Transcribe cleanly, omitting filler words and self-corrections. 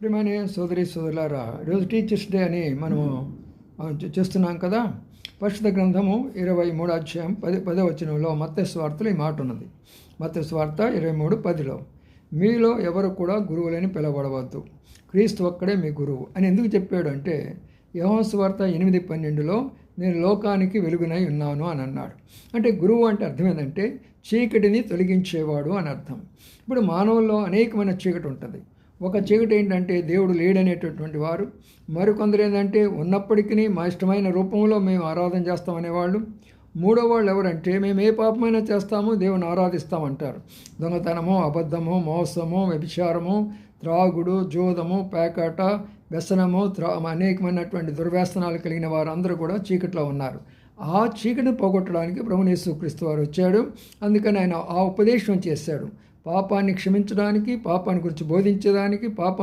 ప్రియమైన సోదరి సోదరులారా, ఈరోజు టీచర్స్ డే అని మనము చేస్తున్నాం కదా. పరిశుద్ధ గ్రంథము 23 అధ్యాయం 10వ వచనంలో మత్తయి సువార్తలో ఈ మాట ఉన్నది. మత్తయి సువార్త 23:10లో మీలో ఎవరు కూడా గురువులని పిలవబడవద్దు, క్రీస్తు ఒక్కడే మీ గురువు అని ఎందుకు చెప్పాడు అంటే, యోహాను సువార్త 8:12లో నేను లోకానికి వెలుగునై ఉన్నాను అని అన్నాడు. అంటే గురువు అంటే అర్థం ఏంటంటే చీకటిని తొలగించేవాడు అని అర్థం. ఇప్పుడు మానవుల్లో అనేకమైన చీకటి ఉంటుంది. ఒక చీకటి ఏంటంటే దేవుడు లేడనేటటువంటి వారు, మరికొందరు ఏంటంటే ఉన్నప్పటికీ మా ఇష్టమైన రూపంలో మేము ఆరాధన చేస్తామనేవాళ్ళు. మూడో వాళ్ళు ఎవరంటే మేము ఏ పాపమైనా చేస్తాము, దేవుని ఆరాధిస్తామంటారు. దొంగతనము, అబద్ధము, మోసము, వ్యభిచారము, త్రాగుడు, జూదము, పేకాట, వ్యసనము, అనేకమైనటువంటి దుర్వ్యసనాలు కలిగిన వారందరూ కూడా చీకట్లో ఉన్నారు. ఆ చీకటిని పోగొట్టడానికి ప్రభువు యేసుక్రీస్తు వారు వచ్చాడు. అందుకని ఆయన ఆ ఉపదేశం చేశాడు. పాపాన్ని క్షమించడానికి, పాపాన్ని గురించి బోధించడానికి,